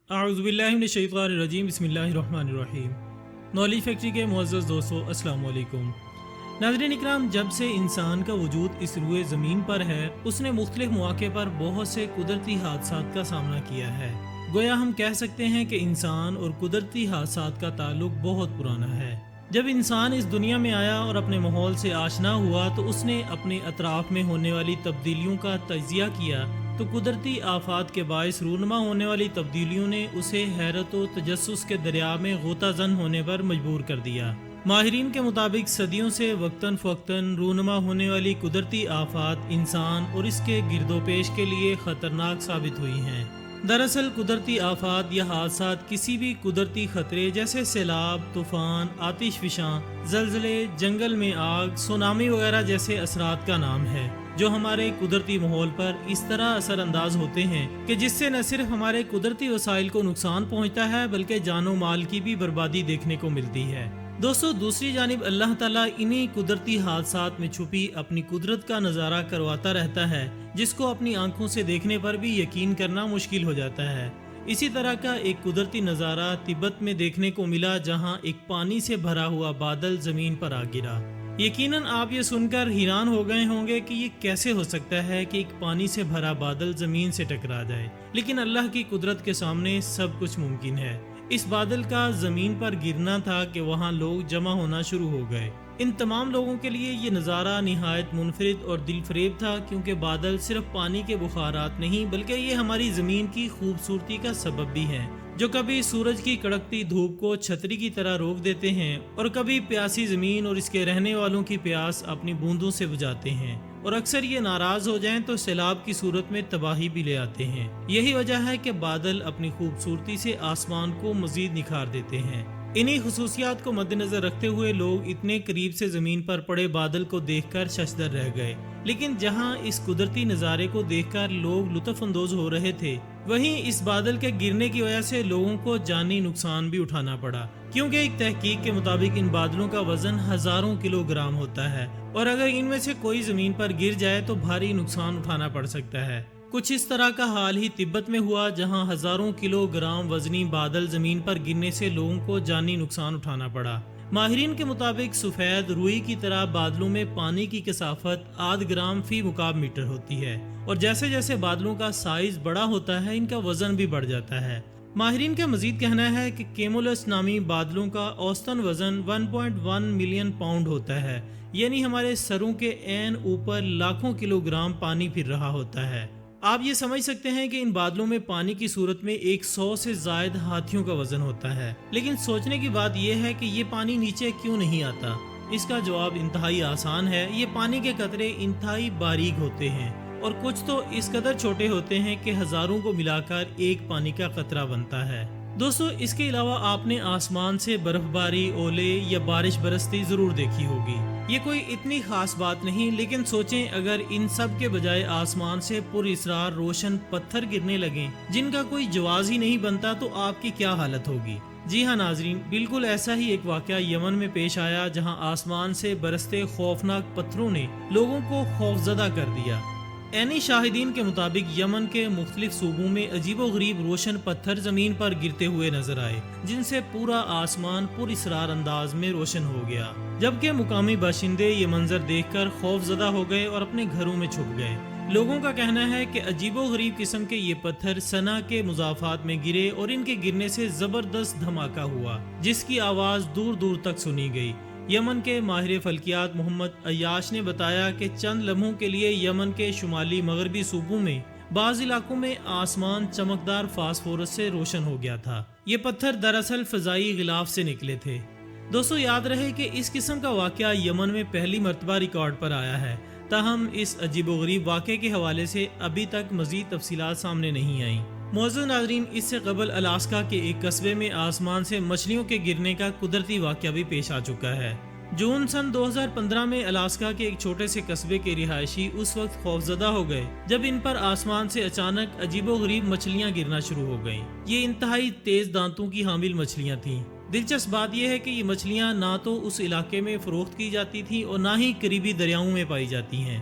اعوذ باللہ من الشیطان الرجیم بسم اللہ الرحمن الرحیم۔ نالج فیکٹری کے معزز دوستو السلام علیکم۔ ناظرین اکرام، جب سے انسان کا وجود اس روئے زمین پر ہے اس نے مختلف مواقع پر بہت سے قدرتی حادثات کا سامنا کیا ہے۔ گویا ہم کہہ سکتے ہیں کہ انسان اور قدرتی حادثات کا تعلق بہت پرانا ہے۔ جب انسان اس دنیا میں آیا اور اپنے ماحول سے آشنا ہوا تو اس نے اپنے اطراف میں ہونے والی تبدیلیوں کا تجزیہ کیا تو قدرتی آفات کے باعث رونما ہونے والی تبدیلیوں نے اسے حیرت و تجسس کے دریا میں غوطہ زن ہونے پر مجبور کر دیا۔ ماہرین کے مطابق صدیوں سے وقتاً فوقتاً رونما ہونے والی قدرتی آفات انسان اور اس کے گرد و پیش کے لیے خطرناک ثابت ہوئی ہیں۔ دراصل قدرتی آفات یا حادثات کسی بھی قدرتی خطرے جیسے سیلاب، طوفان، آتش فشاں، زلزلے، جنگل میں آگ، سونامی وغیرہ جیسے اثرات کا نام ہے جو ہمارے قدرتی ماحول پر اس طرح اثر انداز ہوتے ہیں کہ جس سے نہ صرف ہمارے قدرتی وسائل کو نقصان پہنچتا ہے بلکہ جان و مال کی بھی بربادی دیکھنے کو ملتی ہے۔ دوستو، دوسری جانب اللہ تعالیٰ انہی قدرتی حادثات میں چھپی اپنی قدرت کا نظارہ کرواتا رہتا ہے جس کو اپنی آنکھوں سے دیکھنے پر بھی یقین کرنا مشکل ہو جاتا ہے۔ اسی طرح کا ایک قدرتی نظارہ تبت میں دیکھنے کو ملا جہاں ایک پانی سے بھرا ہوا بادل زمین پر آ گرا۔ یقیناً آپ یہ سن کر حیران ہو گئے ہوں گے کہ یہ کیسے ہو سکتا ہے کہ ایک پانی سے بھرا بادل زمین سے ٹکرا جائے، لیکن اللہ کی قدرت کے سامنے سب کچھ ممکن ہے۔ اس بادل کا زمین پر گرنا تھا کہ وہاں لوگ جمع ہونا شروع ہو گئے۔ ان تمام لوگوں کے لیے یہ نظارہ نہایت منفرد اور دل فریب تھا، کیونکہ بادل صرف پانی کے بخارات نہیں بلکہ یہ ہماری زمین کی خوبصورتی کا سبب بھی ہے، جو کبھی سورج کی کڑکتی دھوپ کو چھتری کی طرح روک دیتے ہیں اور کبھی پیاسی زمین اور اس کے رہنے والوں کی پیاس اپنی بوندوں سے بجھاتے ہیں، اور اکثر یہ ناراض ہو جائیں تو سیلاب کی صورت میں تباہی بھی لے آتے ہیں۔ یہی وجہ ہے کہ بادل اپنی خوبصورتی سے آسمان کو مزید نکھار دیتے ہیں۔ انہی خصوصیات کو مد نظر رکھتے ہوئے لوگ اتنے قریب سے زمین پر پڑے بادل کو دیکھ کر ششدر رہ گئے، لیکن جہاں اس قدرتی نظارے کو دیکھ کر لوگ لطف اندوز ہو رہے تھے وہیں اس بادل کے گرنے کی وجہ سے لوگوں کو جانی نقصان بھی اٹھانا پڑا، کیونکہ ایک تحقیق کے مطابق ان بادلوں کا وزن ہزاروں کلو گرام ہوتا ہے اور اگر ان میں سے کوئی زمین پر گر جائے تو بھاری نقصان اٹھانا پڑ سکتا ہے۔ کچھ اس طرح کا حال ہی تبت میں ہوا جہاں ہزاروں کلو گرام وزنی بادل زمین پر گرنے سے لوگوں کو جانی نقصان اٹھانا پڑا۔ ماہرین کے مطابق سفید روئی کی طرح بادلوں میں پانی کی کثافت 8 گرام فی مکعب میٹر ہوتی ہے، اور جیسے جیسے بادلوں کا سائز بڑا ہوتا ہے ان کا وزن بھی بڑھ جاتا ہے۔ ماہرین کا مزید کہنا ہے کہ کیمولس نامی بادلوں کا اوسطاً وزن 1.1 ملین پاؤنڈ ہوتا ہے، یعنی ہمارے سروں کے عین اوپر لاکھوں کلو گرام پانی پھر رہا ہوتا ہے۔ آپ یہ سمجھ سکتے ہیں کہ ان بادلوں میں پانی کی صورت میں 100 سے زائد ہاتھیوں کا وزن ہوتا ہے، لیکن سوچنے کی بات یہ ہے کہ یہ پانی نیچے کیوں نہیں آتا؟ اس کا جواب انتہائی آسان ہے۔ یہ پانی کے قطرے انتہائی باریک ہوتے ہیں اور کچھ تو اس قدر چھوٹے ہوتے ہیں کہ ہزاروں کو ملا کر ایک پانی کا قطرہ بنتا ہے۔ دوستو، اس کے علاوہ آپ نے آسمان سے برف باری، اولے یا بارش برستی ضرور دیکھی ہوگی۔ یہ کوئی اتنی خاص بات نہیں، لیکن سوچیں اگر ان سب کے بجائے آسمان سے پر اسرار روشن پتھر گرنے لگیں جن کا کوئی جواز ہی نہیں بنتا تو آپ کی کیا حالت ہوگی؟ جی ہاں ناظرین، بالکل ایسا ہی ایک واقعہ یمن میں پیش آیا جہاں آسمان سے برستے خوفناک پتھروں نے لوگوں کو خوفزدہ کر دیا۔ عینی شاہدین کے مطابق یمن کے مختلف صوبوں میں عجیب و غریب روشن پتھر زمین پر گرتے ہوئے نظر آئے جن سے پورا آسمان پر اسرار انداز میں روشن ہو گیا، جبکہ مقامی باشندے یہ منظر دیکھ کر خوف زدہ ہو گئے اور اپنے گھروں میں چھپ گئے۔ لوگوں کا کہنا ہے کہ عجیب و غریب قسم کے یہ پتھر سنا کے مضافات میں گرے اور ان کے گرنے سے زبردست دھماکہ ہوا جس کی آواز دور دور تک سنی گئی۔ یمن کے ماہر فلکیات محمد عیاش نے بتایا کہ چند لمحوں کے لیے یمن کے شمالی مغربی صوبوں میں بعض علاقوں میں آسمان چمکدار فاسفورس سے روشن ہو گیا تھا۔ یہ پتھر دراصل فضائی غلاف سے نکلے تھے۔ دوستو، یاد رہے کہ اس قسم کا واقعہ یمن میں پہلی مرتبہ ریکارڈ پر آیا ہے، تاہم اس عجیب و غریب واقعے کے حوالے سے ابھی تک مزید تفصیلات سامنے نہیں آئیں۔ معزز ناظرین، اس سے قبل الاسکا کے ایک قصبے میں آسمان سے مچھلیوں کے گرنے کا قدرتی واقعہ بھی پیش آ چکا ہے۔ جون سن 2015 میں الاسکا کے ایک چھوٹے سے قصبے کے رہائشی اس وقت خوفزدہ ہو گئے جب ان پر آسمان سے اچانک عجیب و غریب مچھلیاں گرنا شروع ہو گئیں۔ یہ انتہائی تیز دانتوں کی حامل مچھلیاں تھیں۔ دلچسپ بات یہ ہے کہ یہ مچھلیاں نہ تو اس علاقے میں فروخت کی جاتی تھیں اور نہ ہی قریبی دریاؤں میں پائی جاتی ہیں۔